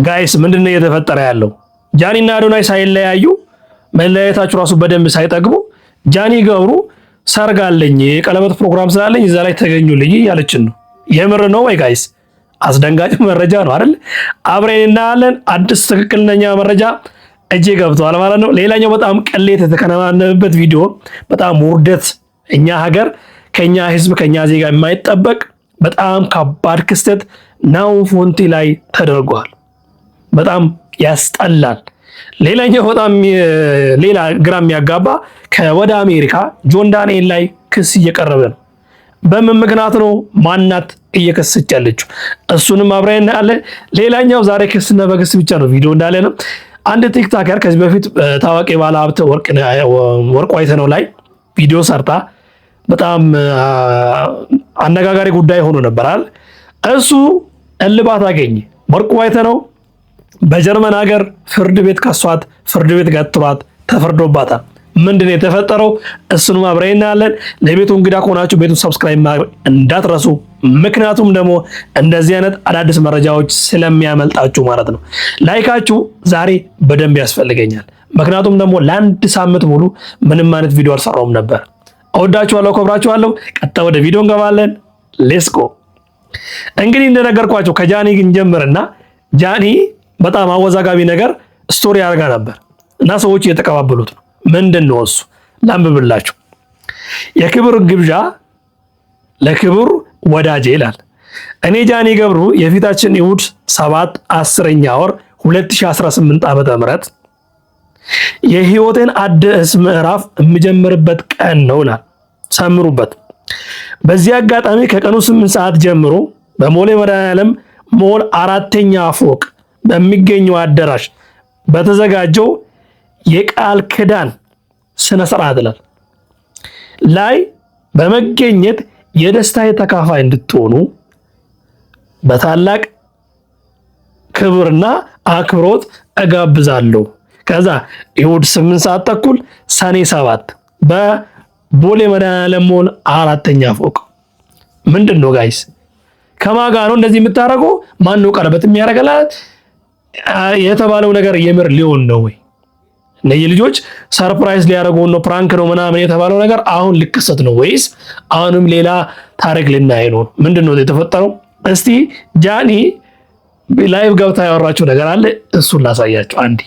ጋይስ ምንድነው እየተፈጠረ ያለው? ጃኒና አዶናይ ሳይለያዩ መለያየታችሁ ራሱ በደንብ ሳይጠግቡ ጃኒ ገብሩ ሰርግ አለኝ የቀለበት ፕሮግራም ስላለኝ እዛ ላይ ተገኙልኝ ያለችን ነው። የምር ነው ወይ ጋይስ? አስደንጋጭ መረጃ ነው አይደል? አብረን እናያለን። አዲስ ትክክለኛ መረጃ እጄ ገብቷል ማለት ነው። ሌላኛው በጣም ቅሌት የተከናነበበት ቪዲዮ፣ በጣም ውርደት፣ እኛ ሀገር ከኛ ህዝብ ከኛ ዜጋ የማይጠበቅ በጣም ከባድ ክስተት ናሆም ፎንቲ ላይ ተደርጓል። በጣም ያስጠላል። ሌላኛው በጣም ሌላ ግራ የሚያጋባ ከወደ አሜሪካ ጆን ዳንኤል ላይ ክስ እየቀረበ ነው። በምን ምክንያት ነው? ማናት እየከሰች ያለችው? እሱንም አብረን እናያለን። ሌላኛው ዛሬ ክስና በክስ ብቻ ነው ቪዲዮ እንዳለ ነው። አንድ ቲክቶከር ከዚህ በፊት ታዋቂ ባለሀብት ወርቁ አይተነው ላይ ቪዲዮ ሰርታ በጣም አነጋጋሪ ጉዳይ ሆኖ ነበራል። እሱ እልባት አገኘ። ወርቁ አይተነው በጀርመን ሀገር ፍርድ ቤት ከሷት፣ ፍርድ ቤት ገትሯት ተፈርዶባታል። ምንድነው የተፈጠረው? እሱንም አብረን እናያለን። ለቤቱ እንግዳ ከሆናችሁ ቤቱን ሰብስክራይብ ማድረግ እንዳትረሱ። ምክንያቱም ደግሞ እንደዚህ አይነት አዳዲስ መረጃዎች ስለሚያመልጣችሁ ማለት ነው። ላይካችሁ ዛሬ በደንብ ያስፈልገኛል። ምክንያቱም ደግሞ ለአንድ ሳምንት ሙሉ ምንም አይነት ቪዲዮ አልሰራውም ነበር። እወዳችኋለሁ፣ አከብራችኋለሁ። ቀጥታ ወደ ቪዲዮ እንገባለን። ሌትስ ጎ። እንግዲህ እንደነገርኳችሁ ከጃኒ እንጀምርና ጃኒ በጣም አወዛጋቢ ነገር ስቶሪ አድርጋ ነበር እና ሰዎች እየተቀባበሉት ነው። ምንድን ነው እሱ? ላንብብላችሁ። የክብር ግብዣ ለክብር ወዳጄ ይላል። እኔ ጃኒ ገብሩ የፊታችን እሑድ 7/10ኛ ወር 2018 ዓ.ም የህይወቴን አዲስ ምዕራፍ የምጀምርበት ቀን ነው ይላል። ሰምሩበት። በዚህ አጋጣሚ ከቀኑ 8 ሰዓት ጀምሮ በቦሌ መድኃኔዓለም ሞል 4ኛ ፎቅ በሚገኘው አዳራሽ በተዘጋጀው የቃል ኪዳን ስነ ስርዓት ላይ በመገኘት የደስታዬ ተካፋይ እንድትሆኑ በታላቅ ክብርና አክብሮት እጋብዛለሁ። ከዛ እሑድ 8 ሰዓት ተኩል ሰኔ 7 በቦሌ መድኃኔዓለም ሞል 4ኛ ፎቅ። ምንድን ነው ጋይስ? ከማጋ ነው እንደዚህ የምታረገው? ማን ነው ቀለበት የሚያረጋላት? የተባለው ነገር የምር ሊሆን ነው ወይ? እነዚህ ልጆች ሰርፕራይዝ ሊያደርጉ ነው፣ ፕራንክ ነው ምናምን የተባለው ነገር አሁን ሊከሰት ነው ወይስ አሁንም ሌላ ታሪክ ልናይ ነው? ምንድነው የተፈጠረው? እስቲ ጃኒ ላይቭ ገብታ ያወራችው ነገር አለ፣ እሱን ላሳያችሁ አንዴ።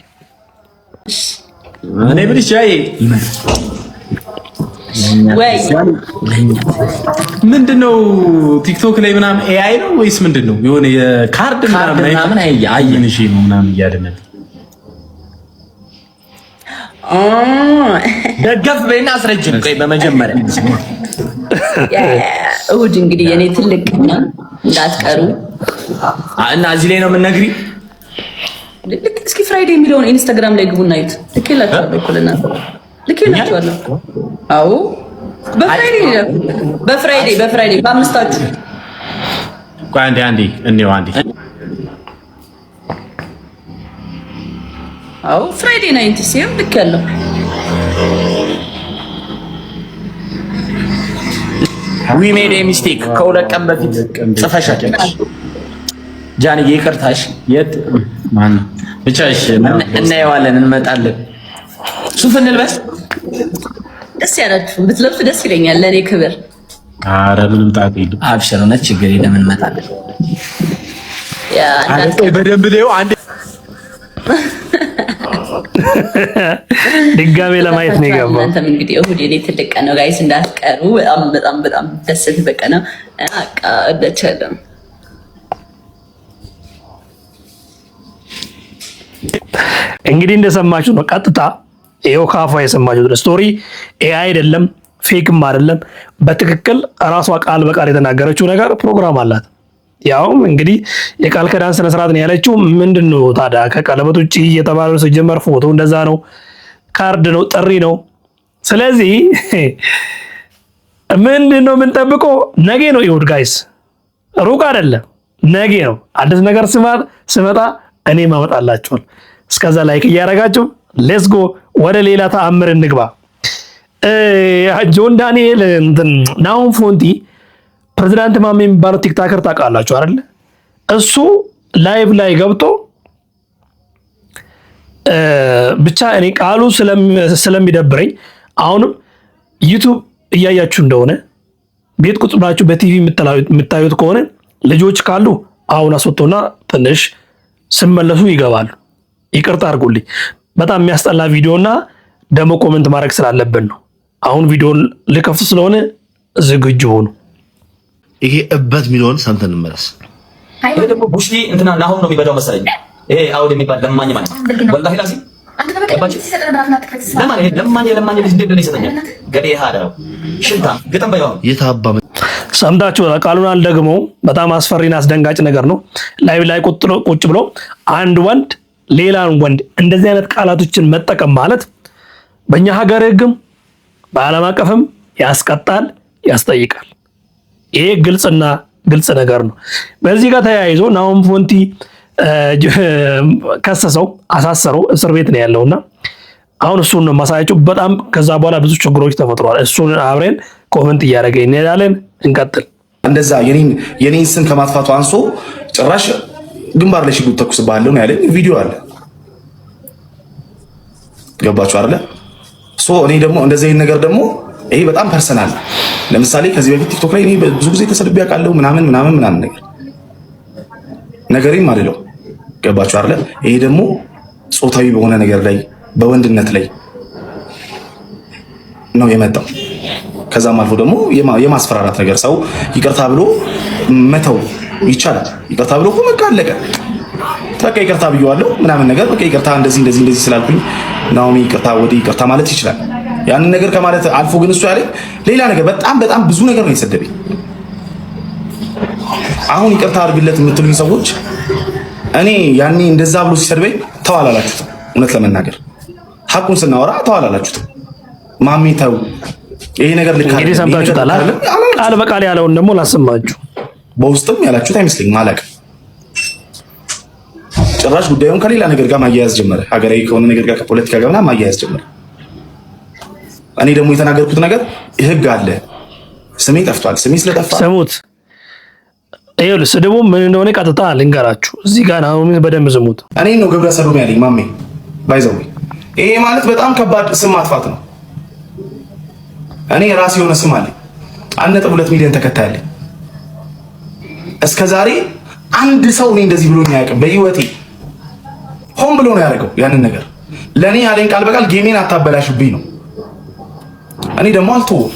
እኔ ብልሽ ጃይ ወይ ምንድነው ቲክቶክ ላይ ምናምን ኤአይ ነው ወይስ ምንድነው? የሆነ የካርድ ምናምን አየንሽ ምናምን እያደነን ደገፍ በይና አስረጅን። ቆይ በመጀመሪያ እሑድ እንግዲህ የኔ ትልቅ ነው እንዳትቀሩ እና እዚህ ላይ ነው የምንነግሪ። ልክ እስኪ ፍራይዴ የሚለውን ኢንስታግራም ላይ ግቡና እዩት። ልኬላችኋለሁ እኮ ለእናንተ ልኬላችኋለሁ። አዎ በፍራይዴ በአምስታችሁ። ቆይ አንዴ እንየው አንዴ። አዎ ፍራይዴ 90 ሲም ልክ ያለው ዊ ሜድ ኤ ሚስቴክ ከሁለት ቀን በፊት ጽፈሻል ጃኒ። ይቅርታሽ የት ማን ብቻሽ እናየዋለን፣ እንመጣለን። ሱፍ እንልበስ። ደስ ያላችሁ ብትለብሱ ደስ ይለኛል ለኔ ክብር። አረ ምንም ጣጣ የለም። አብሽር ነው ችግር የለም፣ እንመጣለን። ያ አንተ በደንብ ነው አንዴ ድጋሜ ለማየት ነው የገባው። እናንተም እንግዲህ እሑድ የኔ ትልቅ ቀን ነው ጋይስ፣ እንዳትቀሩ። በጣም ደስ በቀ ነው። አቃደቸለም እንግዲህ እንደሰማችሁ ነው። ቀጥታ ይሄው ካፏ የሰማችሁት ስቶሪ ኤአይ አይደለም፣ ፌክም አይደለም። በትክክል ራሷ ቃል በቃል የተናገረችው ነገር ፕሮግራም አላት። ያውም እንግዲህ የቃል ኪዳን ስነ ስርዓት ነው ያለችው። ምንድነው ታዲያ ከቀለበት ውጪ እየተባለው ሲጀመር ፎቶ እንደዛ ነው፣ ካርድ ነው፣ ጥሪ ነው። ስለዚህ ምንድነው የምንጠብቀው? ነገ ነው እሑድ ጋይስ፣ ሩቅ አይደለም፣ ነገ ነው። አዲስ ነገር ስመጣ እኔ ማመጣላችኋል። እስከዛ ላይክ እያደረጋችሁ ሌትስ ጎ ወደ ሌላ ተአምር እንግባ። ጆን ዳንኤል ናሆም ፎንቲ ፕሬዝዳንት ማሜ የሚባለው ቲክቶከር ታውቃላችሁ አይደል? እሱ ላይቭ ላይ ገብቶ ብቻ እኔ ቃሉ ስለሚደብረኝ አሁንም ዩቲዩብ እያያችሁ እንደሆነ ቤት ቁጭ ብላችሁ በቲቪ የምታዩት ከሆነ ልጆች ካሉ አሁን አስወጡና ትንሽ ስመለሱ ይገባሉ። ይቅርታ አድርጉልኝ። በጣም የሚያስጠላ ቪዲዮና ደግሞ ኮሜንት ማድረግ ስላለብን ነው። አሁን ቪዲዮን ልከፍት ስለሆነ ዝግጁ ሆኑ። ይሄ እበት ሚሊዮን ሰምተን እንመለስ። ይሄ ደግሞ ቡሽሊ እንትና ናሁን ነው የሚበላው መሰለኝ። ይሄ አውድ የሚባል ለማኝ ማለት ወላሂ ላዚ ለማኝ ልጅ እንደምን ይሰጠኛል። ገዴ ሃዳው ሽንታ ግጥም ባይሆን የታባ ሰምታችሁ ቃሉን አልደግመው። በጣም አስፈሪና አስደንጋጭ ነገር ነው። ላይ ቁጭ ብሎ አንድ ወንድ ሌላን ወንድ እንደዚህ አይነት ቃላቶችን መጠቀም ማለት በእኛ ሀገር ሕግም በዓለም አቀፍም ያስቀጣል፣ ያስጠይቃል። ይሄ ግልጽ ነገር ነው። በዚህ ጋር ተያይዞ ናሆም ፎንቲ ከሰሰው፣ አሳሰረው፣ እስር ቤት ነው ያለውና አሁን እሱን ነው ማሳያችሁ። በጣም ከዛ በኋላ ብዙ ችግሮች ተፈጥሯል። እሱን አብረን ኮመንት እያደረገ እንሄዳለን። እንቀጥል። እንደዛ የኔን ስም ከማጥፋቱ አንሶ ጭራሽ ግንባር ላይ ሽጉጥ ተኩስብሃለሁ ነው ያለኝ። ቪዲዮ አለ። ገባችሁ አይደለ? እኔ ደግሞ እንደዚህ አይነት ነገር ደግሞ ይሄ በጣም ፐርሰናል። ለምሳሌ ከዚህ በፊት ቲክቶክ ላይ እኔ ብዙ ጊዜ ተሰድቤ አውቃለሁ ምናምን ነገርም አይደለም። ገባችሁ አይደለ? ይሄ ደግሞ ጾታዊ በሆነ ነገር ላይ በወንድነት ላይ ነው የመጣው። ከዛም አልፎ ደግሞ የማስፈራራት ነገር ሰው ይቅርታ ብሎ መተው ይቻላል። ይቅርታ ብሎ እኮ በቃ አለቀ። በቃ ይቅርታ ብየዋለሁ ምናምን ነገር በቃ ይቅርታ እንደዚህ ስላልኩኝ ናሆም ይቅርታ ማለት ይችላል። ያንን ነገር ከማለት አልፎ ግን እሱ ያለኝ ሌላ ነገር በጣም ብዙ ነገር ነው የሰደበኝ። አሁን ይቅርታ አድርግለት የምትሉኝ ሰዎች እኔ ያኔ እንደዛ ብሎ ሲሰድበኝ ተዋላላችሁት። እውነት ለመናገር ሐቁን ስናወራ ተዋላላችሁት። ማሜ ተው ይሄ ነገር ልክ እንግዲህ ሰምታችሁታል። ቃል በቃል ያለውን ደግሞ ላሰማችሁ። በውስጥም ያላችሁት አይመስለኝም። አላቅ ጭራሽ ጉዳዩን ከሌላ ነገር ጋር ማያያዝ ጀመረ። ሀገራዊ ከሆነ ነገር ጋር ከፖለቲካ ጋር ምናምን ማያያዝ ጀመረ። እኔ ደግሞ የተናገርኩት ነገር ህግ አለ። ስሜ ጠፍቷል። ስሜ ስለጠፋ ስሙት። ይኸውልህ ስድቡ ምን እንደሆነ ቀጥታ ልንገራችሁ። እዚህ ጋር አሁን በደንብ ስሙት። እኔ ነው ግብረ ሰዶም ያለኝ ማሜ ባይዘው። ይሄ ማለት በጣም ከባድ ስም ማጥፋት ነው። እኔ ራሴ የሆነ ስም አለኝ። 1.2 ሚሊዮን ተከታይ አለኝ። እስከዛሬ አንድ ሰው እኔ እንደዚህ ብሎኝ አያውቅም በህይወቴ። ሆን ብሎ ነው ያደረገው ያንን ነገር። ለኔ ያለኝ ቃል በቃል ጌሜን አታበላሽብኝ ነው። እኔ ደግሞ አልተወውም።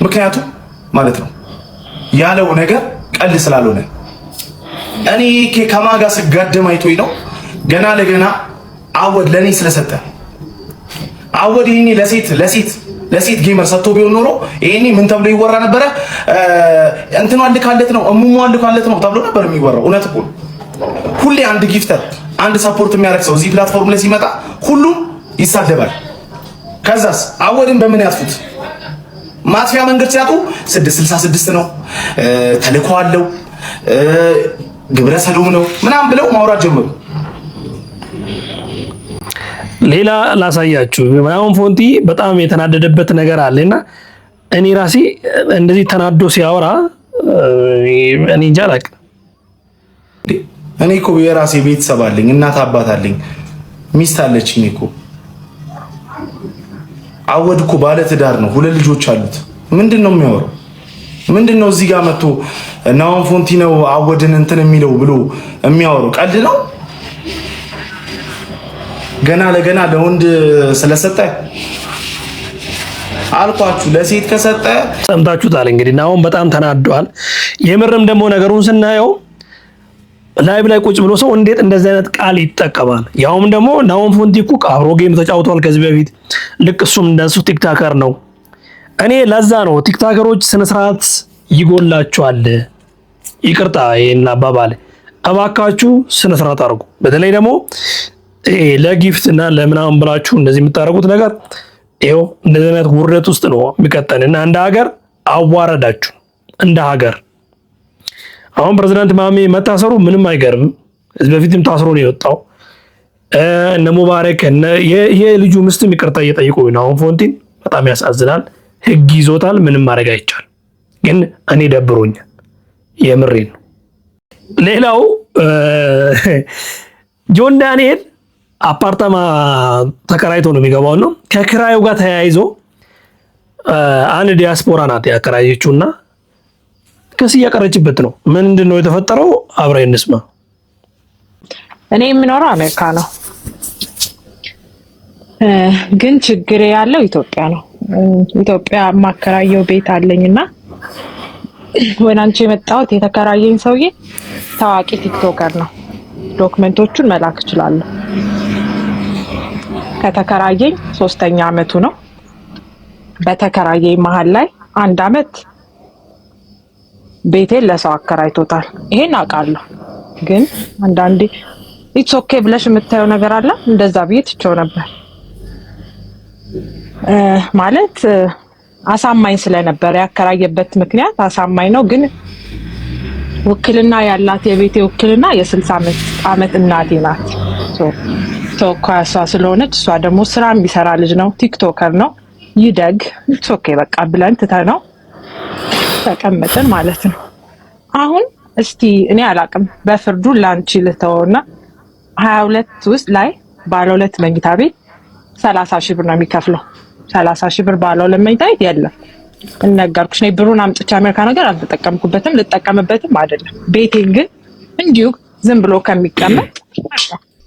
ምክንያቱም ማለት ነው ያለው ነገር ቀልድ ስላልሆነ እኔ ከማጋ ስጋደም አይቶኝ ነው። ገና ለገና አወድ ለኔ ስለሰጠ አወድ ይሄኔ ለሴት ጌመር ሰጥቶ ቢሆን ኖሮ ይሄኔ ምን ተብሎ ይወራ ነበረ? እንትኑ አልካለት ነው እሙሙ አልካለት ነው ተብሎ ነበር የሚወራው። እውነት እኮ ሁሌ አንድ ጊፍተር አንድ ሰፖርት የሚያደርግ ሰው እዚህ ፕላትፎርም ላይ ሲመጣ ሁሉም ይሳደባል። ከዛስ አወድን በምን ያጥፉት? ማጥፊያ መንገድ ሲያጡ 666 ነው ተልኮ አለው ግብረ ሰዶም ነው ምናምን ብለው ማውራት ጀመሩ። ሌላ ላሳያችሁ። ናሆም ፎንቲ በጣም የተናደደበት ነገር አለና እኔ ራሴ እንደዚህ ተናዶ ሲያወራ እኔ እንጃ አላውቅም። እኔ እኮ የራሴ ቤተሰብ አለኝ፣ እናት አባት አለኝ፣ ሚስት አለችኝ እኮ። አወድ እኮ ባለ ትዳር ነው፣ 2 ልጆች አሉት። ምንድነው የሚያወራው? ምንድነው እዚህ ጋር መጥቶ ናሆም ፎንቲ ነው አወድን እንትን የሚለው ብሎ የሚያወራው? ቀልድ ነው። ገና ለገና ለወንድ ስለሰጠ አልኳችሁ፣ ለሴት ከሰጠ ሰምታችሁታል። እንግዲህ ናሆም በጣም ተናዷል። የምርም ደግሞ ነገሩን ስናየው ላይቭ ላይ ቁጭ ብሎ ሰው እንዴት እንደዚህ አይነት ቃል ይጠቀማል? ያውም ደግሞ ናሆም ፎንቲ እኮ አብሮ ጌም ተጫውቷል ከዚህ በፊት። ልክ እሱም እንደሱ ቲክታከር ነው። እኔ ለዛ ነው ቲክታከሮች ስነ ስርዓት ይጎላቸዋል። ይቅርታ ይሄን አባባል እባካችሁ ስነ ስርዓት አድርጉ። በተለይ ደግሞ ለጊፍት እና ለምናምን ብላችሁ እንደዚህ የምታደርጉት ነገር ይኸው እንደዚህ አይነት ውርደት ውስጥ ነው የሚቀጠልና እንደ ሀገር አዋረዳችሁ። እንደ ሀገር አሁን ፕሬዝዳንት ማሜ መታሰሩ ምንም አይገርምም። እዚህ በፊትም ታስሮ ነው የወጣው። እነ ሙባረክ የልጁ ምስትም ይቅርታ እየጠየቁ ነው። ናሆም ፎንቲን በጣም ያሳዝናል። ህግ ይዞታል። ምንም ማድረግ አይቻል። ግን እኔ ደብሮኛል። የምሬን ነው። ሌላው ጆን ዳንኤል አፓርታማ ተከራይቶ ነው የሚገባው ነው። ከክራዩ ጋር ተያይዞ አንድ ዲያስፖራ ናት ያከራየችውና ክስ እያቀረችበት ነው። ምንድን ነው የተፈጠረው? አብረን እንስማ። እኔ የምኖረው አሜሪካ ነው፣ ግን ችግር ያለው ኢትዮጵያ ነው። ኢትዮጵያ ማከራየው ቤት አለኝና ወደ አንቺ የመጣሁት የተከራየኝ ሰውዬ ታዋቂ ቲክቶከር ነው። ዶክመንቶቹን መላክ እችላለሁ። ከተከራየኝ 3ኛ አመቱ ነው። በተከራየኝ መሀል ላይ 1 አመት ቤቴን ለሰው አከራይቶታል። ይሄን አውቃለሁ። ግን አንዳንዴ ኢትስ ኦኬ ብለሽ የምታየው ነገር አለ። እንደዛ ብዬ ትቼው ነበር ማለት አሳማኝ ስለነበር ያከራየበት ምክንያት አሳማኝ ነው። ግን ውክልና ያላት የቤቴ ውክልና የ60 ዓመት እናቴ ናት። ተወካይ እሷ ስለሆነች እሷ ደግሞ ስራ የሚሰራ ልጅ ነው፣ ቲክቶከር ነው። ይደግ ኢትስ ኦኬ በቃ ብለን ትተነው ተቀመጥን ማለት ነው። አሁን እስቲ እኔ አላቅም በፍርዱ ላንቺ ልተውና 22 ውስጥ ላይ ባለ 2 መኝታ ቤት 30 ሺህ ብር ነው የሚከፍለው። 30 ሺህ ብር ባለ 2 መኝታ ቤት የለም። እነገርኩሽ ነው። ብሩን አምጥቼ አሜሪካ ነገር አልተጠቀምኩበትም፣ ልጠቀምበትም አይደለም። ቤቴን ግን እንዲሁ ዝም ብሎ ከሚቀመጥ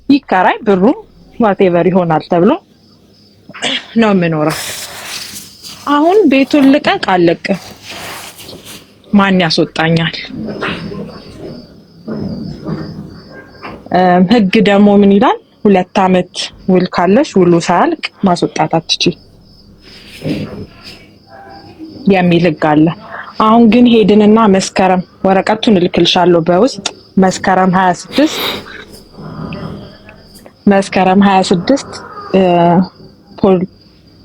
ይከራይ፣ ብሩ ዋቴቨር ይሆናል ተብሎ ነው የምኖረው። አሁን ቤቱን ልቀቅ አለቅም፣ ማን ያስወጣኛል? ህግ ደግሞ ምን ይላል? 2 አመት ውል ካለሽ ውሉ ሳያልቅ ማስወጣት አትችይ የሚል ህግ አለ። አሁን ግን ሄድንና መስከረም ወረቀቱን እልክልሻለሁ በውስጥ መስከረም 26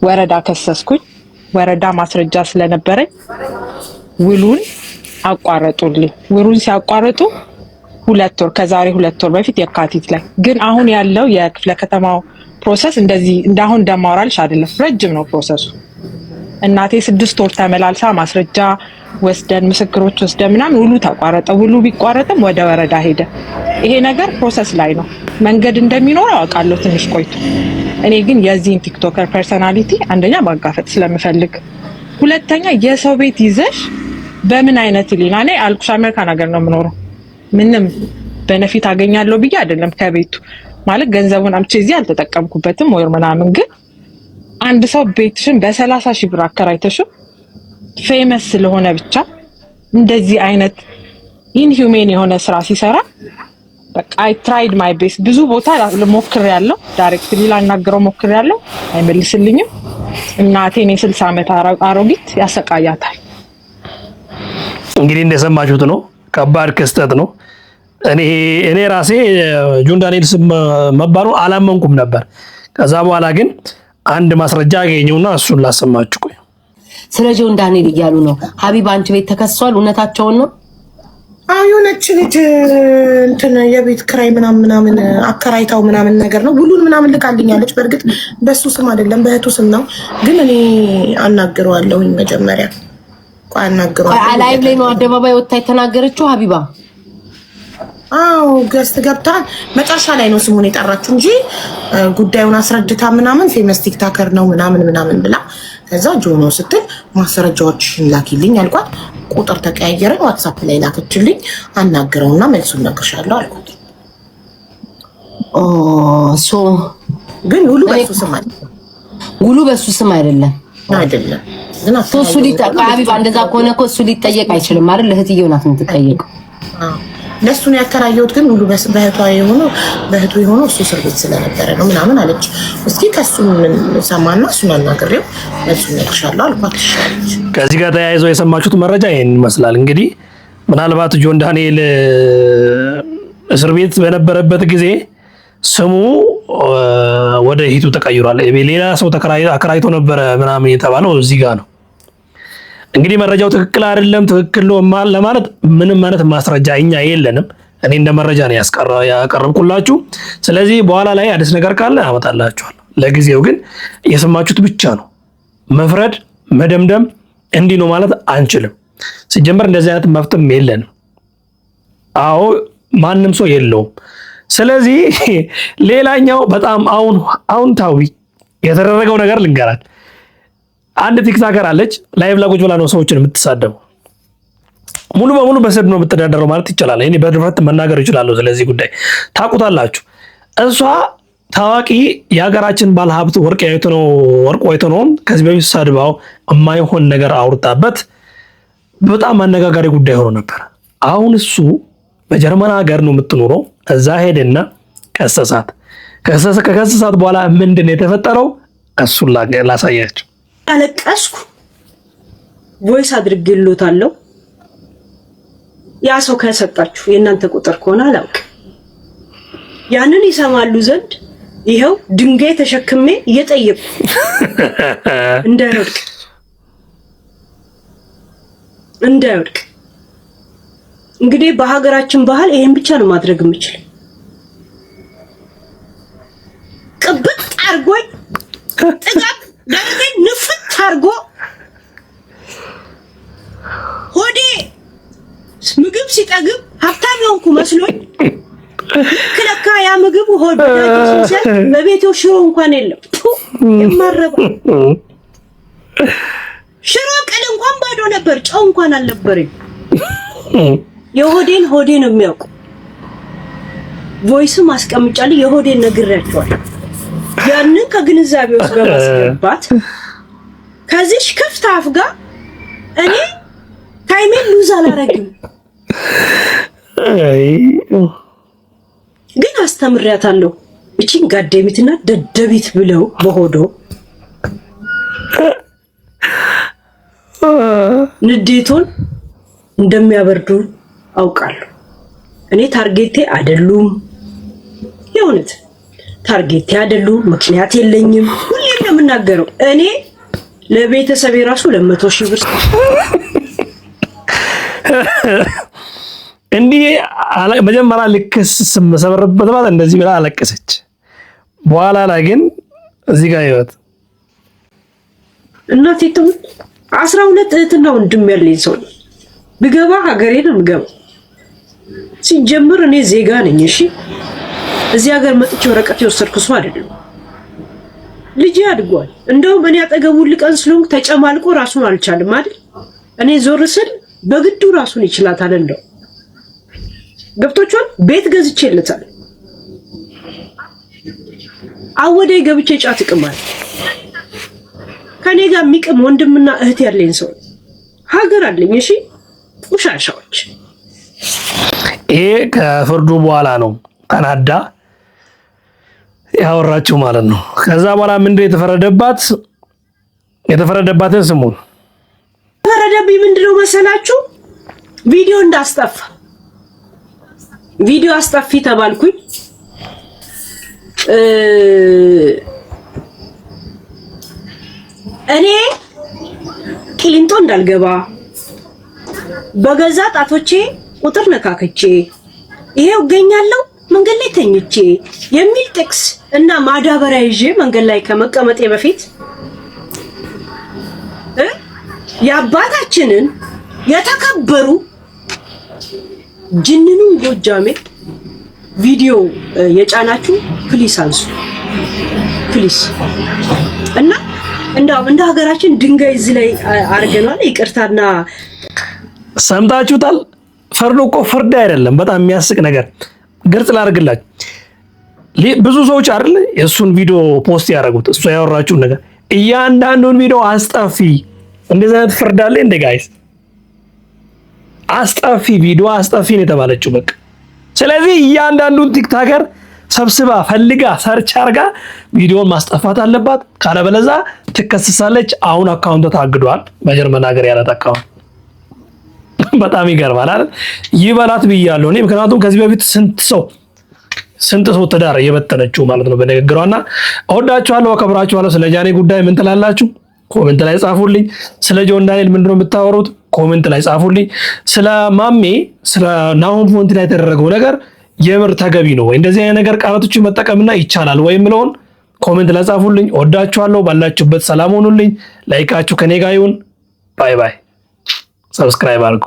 ወረዳ ከሰስኩኝ። ወረዳ ማስረጃ ስለነበረኝ ውሉን አቋረጡልኝ። ውሉን ሲያቋርጡ 2 ወር ከዛሬ 2 ወር በፊት የካቲት ላይ ግን አሁን ያለው የክፍለ ከተማው ፕሮሰስ እንደዚህ እንዳሁን እንደማወራልሽ አይደለም። ረጅም ነው ፕሮሰሱ። እናቴ 6 ወር ተመላልሳ ማስረጃ ወስደን ምስክሮች ወስደን ምናምን ውሉ ተቋረጠ። ውሉ ቢቋረጥም ወደ ወረዳ ሄደ። ይሄ ነገር ፕሮሰስ ላይ ነው። መንገድ እንደሚኖር አውቃለሁ ትንሽ ቆይቶ። እኔ ግን የዚህን ቲክቶከር ፐርሰናሊቲ አንደኛ ማጋፈጥ ስለምፈልግ፣ ሁለተኛ የሰው ቤት ይዘሽ በምን አይነት ሊና እኔ አልኩሽ አሜሪካ ነገር ነው የምኖረው። ምንም በነፊት አገኛለሁ ብዬ አይደለም ከቤቱ ማለት ገንዘቡን አምጪ እዚህ አልተጠቀምኩበትም ወይ ምናምን። ግን አንድ ሰው ቤትሽን በ30 ሺህ ብር አከራይተሽው ፌመስ ስለሆነ ብቻ እንደዚህ አይነት ኢንሂዩሜን የሆነ ስራ ሲሰራ በቃ አይ ትራይድ ማይ ቤስት። ብዙ ቦታ ሞክሬያለሁ፣ ዳይሬክትሊ ላናገረው ሞክሬያለሁ፣ አይመልስልኝም። እናቴን የ60 ዓመት አሮጊት ያሰቃያታል። እንግዲህ እንደሰማችሁት ነው። ከባድ ክስተት ነው። እኔ ራሴ ጆን ዳንኤል ስም መባሉ አላመንኩም ነበር። ከዛ በኋላ ግን አንድ ማስረጃ አገኘውና እሱን ላሰማችሁ። ቆይ ስለ ጆን ዳንኤል እያሉ ነው። ሀቢባ አንቺ ቤት ተከሷል። እውነታቸውን ነው? የሆነች ልጅ እንትን የቤት ክራይ ምናምን አከራይታው ምናምን ነገር ነው። ሁሉን ምናምን ልካልኛለች። በእርግጥ በሱ ስም አይደለም በእህቱ ስም ነው። ግን እኔ አናግረዋለሁኝ መጀመሪያ ላይቭ ላይ ነው አደባባይ ወጣ የተናገረችው ሀቢባ። አዎ ገስት ገብታ መጨረሻ ላይ ነው ስሙን የጠራችው እንጂ ጉዳዩን አስረድታ ምናምን ፌመስ ቲክቶከር ነው ምናምን ብላ ከዛ ጆኖ ስትል ማስረጃዎችን ላኪልኝ አልኳት። ቁጥር ተቀያየረን፣ ዋትስአፕ ላይ ላከችልኝ። አናግረውና መልሱን እነግርሻለሁ አልኳት። ግን ሁሉ በሱ ስም አይደለም። ሁሉ በሱ ስም አይደለም። እሱ ሊጠየቅ ሀቢባ እንደዛ ከሆነ እኮ እሱ ሊጠየቅ አይችልም አይደል? እህትየው ናት የምትጠየቀው። ለሱ ነው ያከራየሁት። ግን ሁሉ በእህቱ የሆነው እሱ እስር ቤት ስለነበረ ነው ምናምን አለች። እስኪ ከሱ ሰማና እሱን አናግሬው መልሱን እነግርሻለሁ አልኳት። ከዚህ ጋር ተያይዞ የሰማችሁት መረጃ ይሄን ይመስላል። እንግዲህ ምናልባት ጆን ዳንኤል እስር ቤት በነበረበት ጊዜ ስሙ ወደ ሂቱ ተቀይሯል። ሌላ ሰው አከራይቶ ነበረ ምናምን የተባለው እዚህ ጋር ነው። እንግዲህ መረጃው ትክክል አይደለም ትክክል ነው ለማለት ምንም ማለት ማስረጃ እኛ የለንም። እኔ እንደ መረጃ ነው ያቀረብኩላችሁ። ስለዚህ በኋላ ላይ አዲስ ነገር ካለ አመጣላችኋለሁ። ለጊዜው ግን የሰማችሁት ብቻ ነው። መፍረድ መደምደም እንዲህ ነው ማለት አንችልም። ሲጀመር እንደዚህ አይነት መብትም የለንም። አዎ ማንም ሰው የለውም። ስለዚህ ሌላኛው በጣም አዎንታዊ የተደረገው ነገር ልንገራል። አንድ ቲክታከር አለች ላይቭ ላይ ቁጭ ብላ ነው ሰዎችን የምትሳደበው። ሙሉ በሙሉ በስድብ ነው የምትተዳደረው ማለት ይቻላል። እኔ በድፍረት መናገር ይችላል። ስለዚህ ጉዳይ ታውቁታላችሁ። እሷ ታዋቂ የሀገራችን ባለሀብት ወርቁ አይተነውን ከዚህ በፊት ሰድባው የማይሆን ነገር አውርታበት በጣም አነጋጋሪ ጉዳይ ሆኖ ነበር። አሁን እሱ በጀርመን ሀገር ነው የምትኖረው። እዛ ሄደና ከሰሳት። ከከሰሳት በኋላ ምንድን ነው የተፈጠረው? እሱን ላሳያቸው። አለቀስኩ። ቮይስ አድርጌልዎታለሁ። ያ ሰው ከሰጣችሁ የእናንተ ቁጥር ከሆነ አላውቅም። ያንን ይሰማሉ ዘንድ ይኸው ድንጋይ ተሸክሜ እየጠየቁ እንዳይወድቅ። እንግዲህ በሀገራችን ባህል ይሄን ብቻ ነው ማድረግ የምችል። ቅብጥ አርጎኝ ጥጋብ ለምን ንፍት አርጎ ሆዴ ምግብ ሲጠግብ ሀብታም የሆንኩ መስሎኝ ክለካ ያ ምግብ ሆድ ሲሰጥ በቤቴው ሽሮ እንኳን የለም። የማረባ ሽሮ ቅል እንኳን ባዶ ነበር፣ ጨው እንኳን አልነበረኝ። የሆዴን ሆዴ ነው የሚያውቁ። ቮይስም አስቀምጫለሁ። የሆዴን ነግሬያቸዋለሁ። ያንን ከግንዛቤ ውስጥ በማስገባት ከዚህ ክፍት አፍ ጋር እኔ ታይሜን ሉዝ አላረግም። ግን አስተምሪያታለሁ። እቺን ጋደሚትና ደደቢት ብለው በሆዶ ንዴቶን እንደሚያበርዱ አውቃለሁ። እኔ ታርጌቴ አይደሉም፣ የእውነት ታርጌቴ አይደሉም። ምክንያት የለኝም። ሁሌም ነው የምናገረው። እኔ ለቤተሰቤ ራሱ 200,000 ብር እንዲህ መጀመሪያ ልክስ ሰበረበት ማለት እንደዚህ ብላ አለቀሰች። በኋላ ላይ ግን እዚህ ጋር ይወት እናቴ ተው 12 እህትና ወንድም ያለኝ ሰው ብገባ ሀገሬ ነው የምገባ። ሲጀምር እኔ ዜጋ ነኝ። እሺ እዚህ ሀገር መጥቼ ወረቀት የወሰድኩ ሰው አይደለም። ልጅ አድጓል። እንደውም እኔ አጠገቡ ልቀን ስለሆንኩ ተጨማልቆ ራሱን አልቻለም አይደል? እኔ ዞር ስል በግዱ ራሱን ይችላታል። እንደው ገብቶቿል። ቤት ገዝቼለታል። አወዴ ገብቼ ጫት እቅማል። ከኔ ጋር የሚቅም ወንድምና እህት ያለኝ ሰው ሀገር አለኝ። እሺ ቁሻሻዎች። ይሄ ከፍርዱ በኋላ ነው ተናዳ ያወራችሁ ማለት ነው። ከዛ በኋላ ምንድነው የተፈረደባት? የተፈረደባትን ስሙን ተፈረደብኝ። ምንድነው መሰላችሁ? ቪዲዮ እንዳስጠፋ ቪዲዮ አስጠፊ ተባልኩኝ። እኔ ቂሊንጦ እንዳልገባ በገዛ ጣቶቼ ቁጥር ነካክቼ ይሄው እገኛለሁ መንገድ ላይ ተኝቼ የሚል ጥቅስ እና ማዳበሪያ ይዤ መንገድ ላይ ከመቀመጤ በፊት የአባታችንን የተከበሩ ጅንኑ ጎጃሜ ቪዲዮ የጫናችሁ ፕሊስ አንሱ ፕሊስ። እና እንደ ሀገራችን ድንጋይ እዚህ ላይ አርገናል። ይቅርታና ሰምታችሁታል። ፍርዱ እኮ ፍርድ አይደለም። በጣም የሚያስቅ ነገር ግልጽ ላድርግላችሁ። ብዙ ሰዎች አይደል የእሱን ቪዲዮ ፖስት ያደረጉት እሱ ያወራችሁን ነገር እያንዳንዱን ቪዲዮ አስጠፊ። እንደዚህ አይነት ፍርድ አለ እንደ ጋይስ? አስጠፊ ቪዲዮ አስጠፊ ነው የተባለችው በቃ። ስለዚህ እያንዳንዱን ቲክታከር ሰብስባ ፈልጋ ሰርች አርጋ ቪዲዮን ማስጠፋት አለባት። ካለበለዛ ትከሰሳለች። አሁን አካውንቱ ታግዷል። በጀርመን ሀገር ያላት አካውንት በጣም ይገርማል አይደል? ይበላት ብያለሁ እኔ። ምክንያቱም ከዚህ በፊት ስንት ሰው ትዳር የበተነችው ማለት ነው በንግግሯና። እወዳችኋለሁ፣ አከብራችኋለሁ። ስለ ጃኒ ጉዳይ ምን ትላላችሁ? ኮሜንት ላይ ጻፉልኝ። ስለ ጆን ዳንኤል ምንድነው የምታወሩት? ኮሜንት ላይ ጻፉልኝ። ስለ ማሜ ስለ ናሆም ፎንቲ ላይ የተደረገው ነገር የምር ተገቢ ነው ወይ? እንደዚህ አይነት ነገር ቃላቶችን መጠቀምና ይቻላል ወይ ምለውን ኮሜንት ላይ ጻፉልኝ። እወዳችኋለሁ። ባላችሁበት ሰላም ሆኑልኝ። ላይካችሁ ከኔ ጋር ይሁን። ባይ ባይ። ሰብስክራይብ አድርጉ።